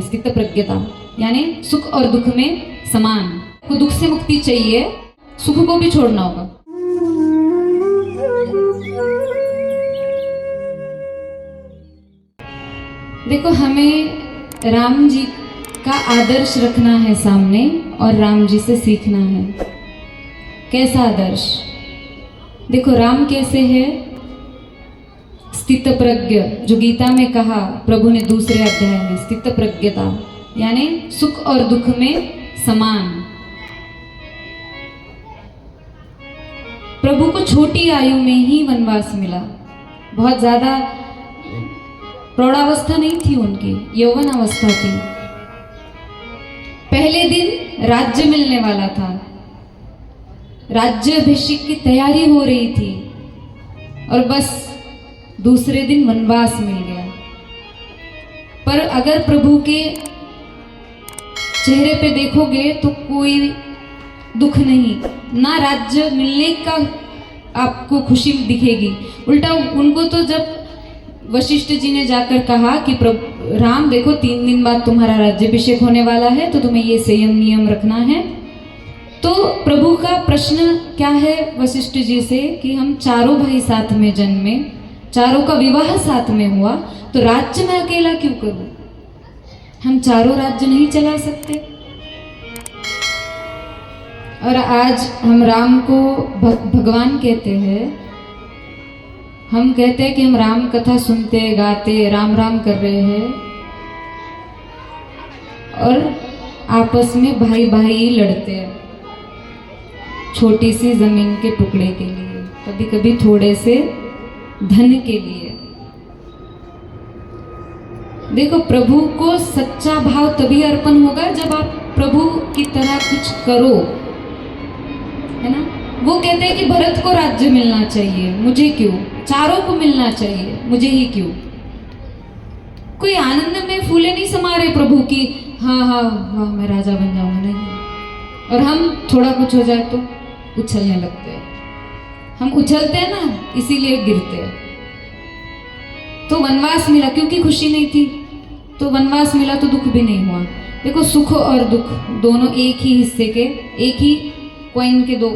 स्थित प्रज्ञता, यानी सुख और दुख में समान। को दुख से मुक्ति चाहिए, सुख को भी छोड़ना होगा। देखो, हमें राम जी का आदर्श रखना है सामने और राम जी से सीखना है। कैसा आदर्श? देखो, राम कैसे है? स्थित प्रज्ञ, जो गीता में कहा प्रभु ने दूसरे अध्याय में, स्थित प्रज्ञता यानी सुख और दुख में समान। प्रभु को छोटी आयु में ही वनवास मिला, बहुत ज्यादा प्रौढ़ावस्था नहीं थी उनकी, यौवन अवस्था थी। पहले दिन राज्य मिलने वाला था, राज्याभिषेक की तैयारी हो रही थी और बस दूसरे दिन वनवास मिल गया। पर अगर प्रभु के चेहरे पे देखोगे तो कोई दुख नहीं, ना राज्य मिलने का आपको खुशी दिखेगी। उल्टा उनको तो जब वशिष्ठ जी ने जाकर कहा कि राम देखो 3 दिन बाद तुम्हारा राज्याभिषेक होने वाला है, तो तुम्हें ये संयम नियम रखना है। तो प्रभु का प्रश्न क्या है वशिष्ठ जी से कि हम चारों भाई साथ में जन्मे, चारों का विवाह साथ में हुआ, तो राज्य मैं अकेला क्यों करूं? हम चारों राज्य नहीं चला सकते? और आज हम राम को भगवान कहते हैं। हम कहते हैं कि हम राम कथा सुनते गाते राम राम कर रहे हैं और आपस में भाई भाई लड़ते हैं छोटी सी जमीन के टुकड़े के लिए, कभी कभी थोड़े से धन के लिए। देखो, प्रभु को सच्चा भाव तभी अर्पण होगा जब आप प्रभु की तरह कुछ करो, है ना। वो कहते हैं कि भरत को राज्य मिलना चाहिए, मुझे क्यों? चारों को मिलना चाहिए, मुझे ही क्यों? कोई आनंद में फूले नहीं समा रहे प्रभु की, हाँ हाँ वाह मैं राजा बन जाऊंगा, नहीं। और हम थोड़ा कुछ हो जाए तो उछलने लगते हैं। हम उछलते हैं ना, इसीलिए गिरते हैं। तो वनवास मिला क्योंकि खुशी नहीं थी, तो वनवास मिला तो दुख भी नहीं हुआ। देखो, सुख और दुख दोनों एक ही हिस्से के, एक ही कॉइन के दो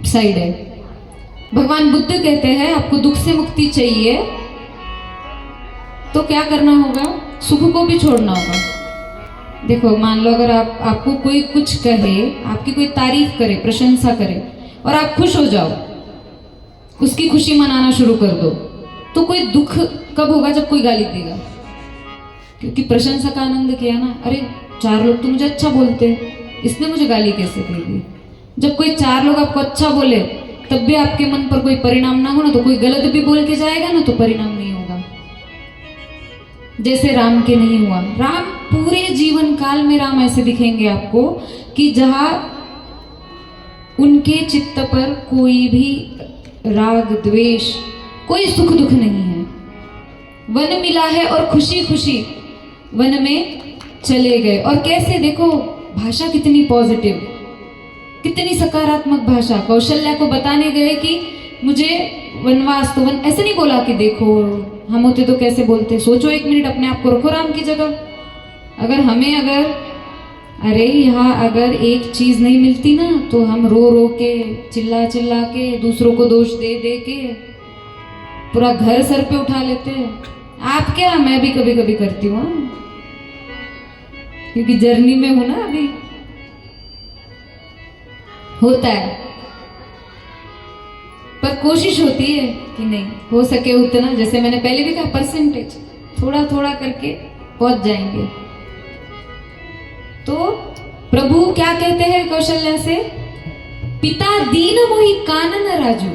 साइड है। भगवान बुद्ध कहते हैं आपको दुख से मुक्ति चाहिए तो क्या करना होगा? सुख को भी छोड़ना होगा। देखो, मान लो अगर आपको कोई कुछ कहे, आपकी कोई तारीफ करे, प्रशंसा करे और आप खुश हो जाओ, उसकी खुशी मनाना शुरू कर दो, तो कोई दुख कब होगा? जब कोई गाली देगा। क्योंकि प्रशंसा का आनंद किया ना, अरे 4 लोग तो मुझे अच्छा बोलते हैं, इसने मुझे गाली कैसे दे दी? जब कोई 4 लोग आपको अच्छा बोले तब भी आपके मन पर कोई परिणाम ना हो ना, तो कोई गलत भी बोल के जाएगा ना, तो परिणाम नहीं होगा। जैसे राम के नहीं हुआ। राम पूरे जीवन काल में राम ऐसे दिखेंगे आपको कि जहां उनके चित्त पर कोई भी राग द्वेष, कोई सुख दुख नहीं है। वन मिला है और खुशी खुशी वन में चले गए। और कैसे, देखो भाषा कितनी पॉजिटिव, कितनी सकारात्मक भाषा। कौशल्या को बताने गए कि मुझे वनवास, तो वन ऐसे नहीं बोला कि देखो हम होते तो कैसे बोलते। सोचो 1 मिनट, अपने आप को रखो राम की जगह। अरे यहाँ अगर एक चीज नहीं मिलती ना, तो हम रो रो के, चिल्ला चिल्ला के, दूसरों को दोष दे दे के पूरा घर सर पे उठा लेते हैं। आप क्या, मैं भी कभी कभी करती हूँ, क्योंकि जर्नी में हूं ना अभी, होता है। पर कोशिश होती है कि नहीं हो सके उतना, जैसे मैंने पहले भी कहा, परसेंटेज थोड़ा थोड़ा करके पहुंच जाएंगे। तो प्रभु क्या कहते हैं कौशल्या से? पिता दीन मोहि कानन राजू।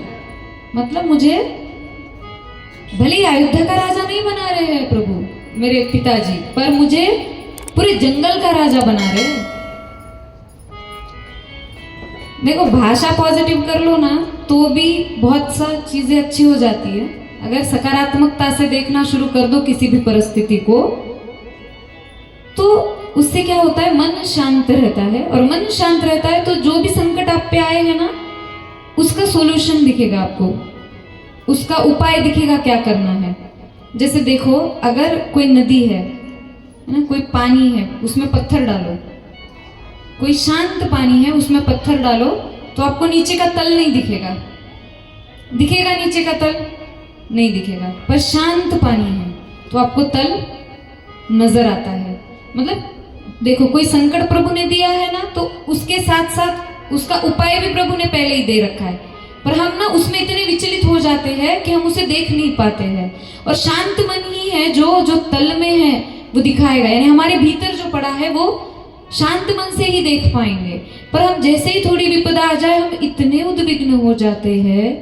मतलब मुझे भले ही अयोध्या का राजा नहीं बना रहे हैं प्रभु मेरे पिताजी, पर मुझे पूरे जंगल का राजा बना रहे हैं। देखो, भाषा पॉजिटिव कर लो ना तो भी बहुत सा चीजें अच्छी हो जाती है। अगर सकारात्मकता से देखना शुरू कर दो किसी भी परिस्थिति को, तो उससे क्या होता है? मन शांत रहता है। और मन शांत रहता है तो जो भी संकट आप पे आए हैं ना, उसका सॉल्यूशन दिखेगा आपको, उसका उपाय दिखेगा क्या करना है। जैसे देखो, अगर कोई नदी है है ना, कोई पानी है उसमें पत्थर डालो, कोई शांत पानी है उसमें पत्थर डालो, तो आपको नीचे का तल नहीं दिखेगा। दिखेगा नीचे का तल? नहीं दिखेगा। पर शांत पानी है तो आपको तल नजर आता है। मतलब देखो, कोई संकट प्रभु ने दिया है ना, तो उसके साथ साथ उसका उपाय भी प्रभु ने पहले ही दे रखा है, पर हम ना उसमें इतने विचलित हो जाते हैं कि हम उसे देख नहीं पाते हैं। और शांत मन ही है जो तल में है वो दिखाएगा, यानी हमारे भीतर जो पड़ा है वो शांत मन से ही देख पाएंगे। पर हम जैसे ही थोड़ी विपदा आ जाए, हम इतने उद्विग्न हो जाते हैं,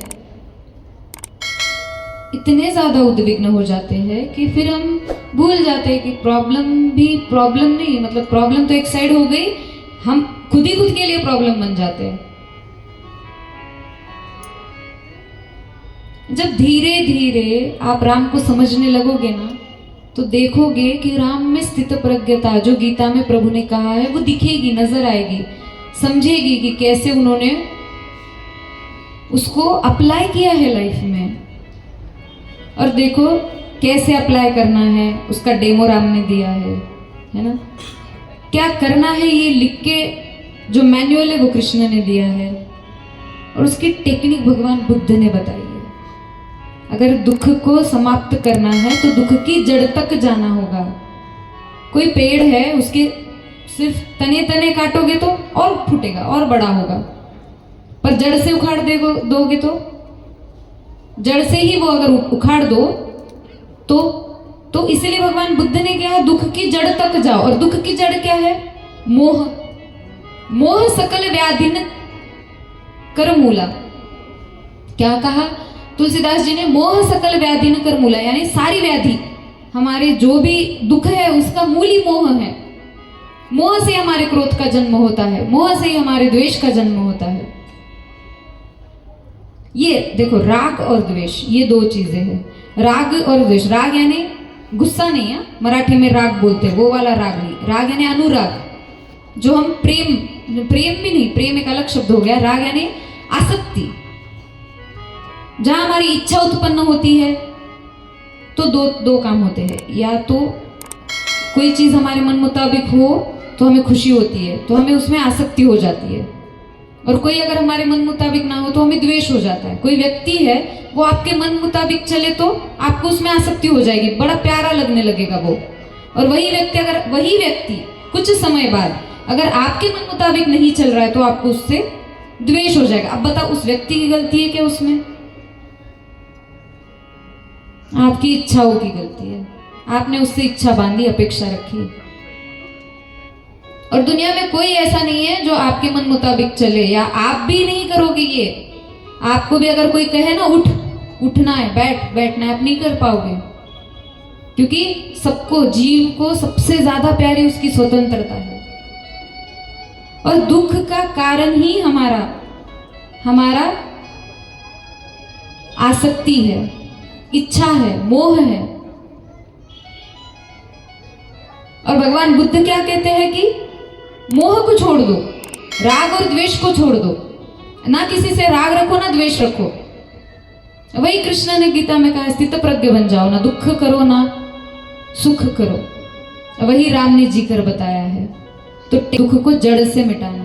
इतने ज्यादा उद्विग्न हो जाते हैं कि फिर हम भूल जाते हैं कि प्रॉब्लम भी प्रॉब्लम नहीं, मतलब प्रॉब्लम तो एक साइड हो गई, हम खुद ही खुद के लिए प्रॉब्लम बन जाते हैं। जब धीरे धीरे आप राम को समझने लगोगे ना, तो देखोगे कि राम में स्थित प्रज्ञता जो गीता में प्रभु ने कहा है वो दिखेगी, नजर आएगी, समझेगी कि कैसे उन्होंने उसको अप्लाई किया है लाइफ में। और देखो कैसे अप्लाई करना है, उसका डेमो राम ने दिया है ना। क्या करना है ये लिख के जो मैनुअल है वो कृष्ण ने दिया है, और उसकी टेक्निक भगवान बुद्ध ने बताई है। अगर दुख को समाप्त करना है तो दुख की जड़ तक जाना होगा। कोई पेड़ है, उसके सिर्फ तने तने काटोगे तो और फूटेगा और बड़ा होगा, पर जड़ से उखाड़ दोगे तो जड़ से ही वो अगर उखाड़ दो तो इसलिए भगवान बुद्ध ने कहा दुख की जड़ तक जाओ। और दुख की जड़ क्या है? मोह। मोह सकल व्याधिन कर मूला। क्या कहा तुलसीदास जी ने? मोह सकल व्याधिन कर मूला, यानी सारी व्याधि, हमारे जो भी दुख है उसका मूल ही मोह है। मोह से हमारे क्रोध का जन्म होता है, मोह से ही हमारे द्वेष का जन्म होता है। ये देखो, राग और द्वेष ये दो चीजें हैं। राग और द्वेष, राग यानी गुस्सा नहीं है, मराठी में राग बोलते हैं, वो वाला राग नहीं। राग यानी अनुराग, जो हम प्रेम भी नहीं, प्रेम एक अलग शब्द हो गया। राग यानी आसक्ति, जहां हमारी इच्छा उत्पन्न होती है तो दो काम होते हैं। या तो कोई चीज हमारे मन मुताबिक हो तो हमें खुशी होती है, तो हमें उसमें आसक्ति हो जाती है, और कोई अगर हमारे मन मुताबिक ना हो तो हमें द्वेष हो जाता है। कोई व्यक्ति है, वो आपके मन मुताबिक चले तो आपको उसमें आसक्ति हो जाएगी, बड़ा प्यारा लगने लगेगा वो। और वही व्यक्ति कुछ समय बाद अगर आपके मन मुताबिक नहीं चल रहा है तो आपको उससे द्वेष हो जाएगा। अब बताओ, उस व्यक्ति की गलती है क्या? उसमें आपकी इच्छाओं की गलती है। आपने उससे इच्छा बांधी, अपेक्षा रखी। और दुनिया में कोई ऐसा नहीं है जो आपके मन मुताबिक चले, या आप भी नहीं करोगे ये। आपको भी अगर कोई कहे ना उठना है, बैठना है, आप नहीं कर पाओगे, क्योंकि सबको, जीव को सबसे ज्यादा प्यारी उसकी स्वतंत्रता है। और दुख का कारण ही हमारा आसक्ति है, इच्छा है, मोह है। और भगवान बुद्ध क्या कहते हैं कि मोह को छोड़ दो, राग और द्वेष को छोड़ दो। ना किसी से राग रखो ना द्वेष रखो। वही कृष्ण ने गीता में कहा, स्थित प्रज्ञ बन जाओ, ना दुख करो ना सुख करो। वही राम ने जी कर बताया है। तो दुख को जड़ से मिटाना है।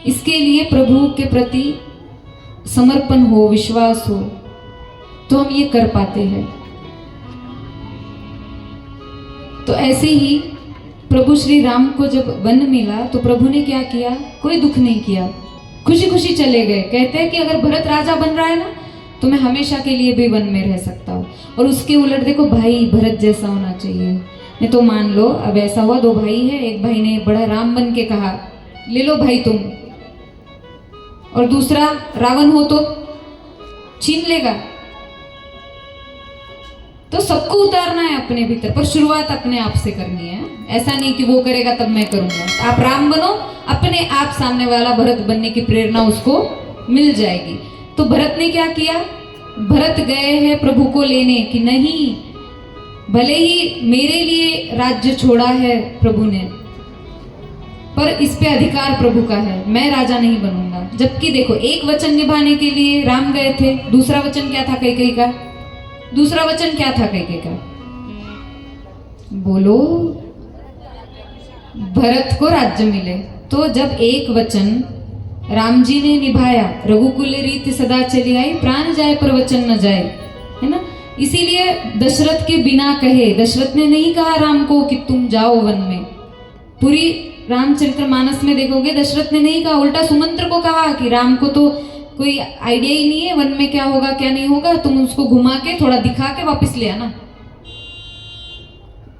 इसके लिए प्रभु के प्रति समर्पण हो, विश्वास हो, तो हम ये कर पाते हैं। तो ऐसे ही प्रभु श्री राम को जब वन मिला तो प्रभु ने क्या किया? कोई दुख नहीं किया, खुशी खुशी चले गए। कहते हैं कि अगर भरत राजा बन रहा है ना, तो मैं हमेशा के लिए भी वन में रह सकता हूँ। और उसके उलट देखो, भाई भरत जैसा होना चाहिए। नहीं तो मान लो अब ऐसा हुआ, दो भाई है, एक भाई ने बड़ा राम बन के कहा ले लो भाई तुम, और दूसरा रावण हो तो छीन लेगा। तो सबको उतारना है अपने भीतर, पर शुरुआत अपने आप से करनी है। ऐसा नहीं कि वो करेगा तब मैं करूंगा। आप राम बनो, अपने आप सामने वाला भरत बनने की प्रेरणा उसको मिल जाएगी। तो भरत ने क्या किया? भरत गए हैं प्रभु को लेने कि नहीं, भले ही मेरे लिए राज्य छोड़ा है प्रभु ने, पर इस पे अधिकार प्रभु का है, मैं राजा नहीं बनूंगा। जबकि देखो, एक वचन निभाने के लिए राम गए थे, दूसरा वचन क्या था कैकेयी का? दूसरा वचन क्या था कैकेयी का? बोलो, भरत को राज्य मिले। तो जब एक वचन राम जी ने निभाया, रघुकुल रीति सदा चली आई, प्राण जाए पर वचन न जाए, है ना। इसीलिए दशरथ के बिना कहे, दशरथ ने नहीं कहा राम को कि तुम जाओ वन में। पूरी रामचरितमानस में देखोगे दशरथ ने नहीं कहा, उल्टा सुमंत्र को कहा कि राम को तो कोई आइडिया ही नहीं है वन में क्या होगा क्या नहीं होगा, तुम उसको घुमा के थोड़ा दिखा के वापस ले आना।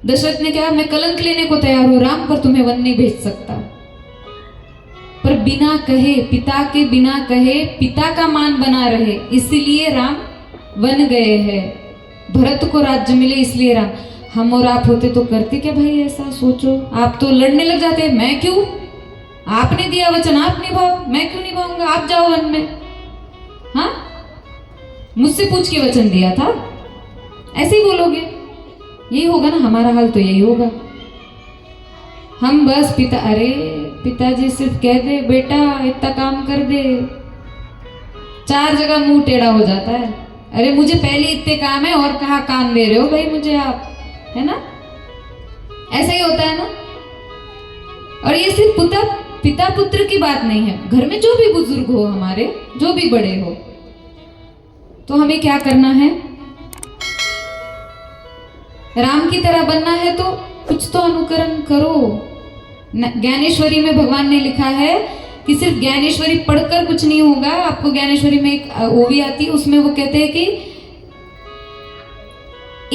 दशरथ ने कहा मैं कलंक लेने को तैयार हूं राम, पर तुम्हें वन नहीं भेज सकता। पर बिना कहे, पिता के बिना कहे पिता का मान बना रहे, इसलिए राम वन गए हैं। भरत को राज्य मिले इसलिए राम। हम और आप होते तो करते क्या भाई ऐसा? सोचो, आप तो लड़ने लग जाते, मैं क्यों, आपने दिया वचन आप निभाओ, मैं क्यों निभाऊंगा, आप जाओ वन में। हाँ, मुझसे पूछ के वचन दिया था, ऐसे ही बोलोगे। यही होगा ना हमारा हाल, तो यही होगा। हम बस पिताजी सिर्फ कह दे बेटा इतना काम कर दे, 4 जगह मुंह टेढ़ा हो जाता है। अरे मुझे पहले इतने काम है और कहाँ काम दे रहे हो भाई मुझे आप, है ना। ऐसा ही होता है ना। और ये सिर्फ पिता पुत्र की बात नहीं है, घर में जो भी बुजुर्ग हो हमारे, जो भी बड़े हो, तो हमें क्या करना है? राम की तरह बनना है तो कुछ तो अनुकरण करो। ज्ञानेश्वरी में भगवान ने लिखा है कि सिर्फ ज्ञानेश्वरी पढ़कर कुछ नहीं होगा। आपको ज्ञानेश्वरी में एक ओवी आती है, उसमें वो कहते हैं कि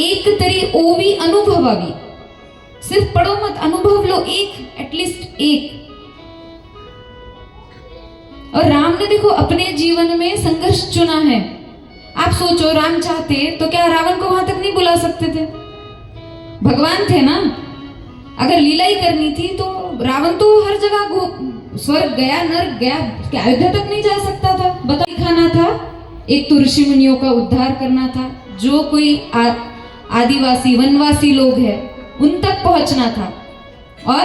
एक तरी ओवी अनुभवावी, सिर्फ पढ़ो मत, अनुभव लो, एक एटलीस्ट एक। और राम ने देखो अपने जीवन में संघर्ष चुना है। आप सोचो, राम चाहते तो क्या रावण को वहां तक नहीं बुला सकते थे? भगवान थे ना। अगर लीला ही करनी थी तो रावण तो हर जगह स्वर्ग गया, नर्क गया, क्या अयोध्या तक नहीं जा सकता था? बता दिखाना था, एक तो ऋषि मुनियों का उद्धार करना था, जो कोई आदिवासी वनवासी लोग हैं उन तक पहुंचना था, और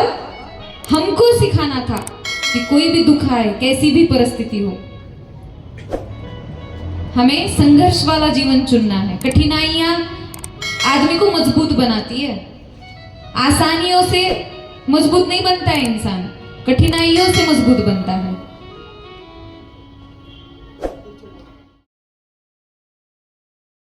हमको सिखाना था कि कोई भी दुख आए, कैसी भी परिस्थिति हो, हमें संघर्ष वाला जीवन चुनना है। कठिनाइयां आदमी को मजबूत बनाती है, आसानियों से मजबूत नहीं बनता है इंसान, कठिनाइयों से मजबूत बनता है।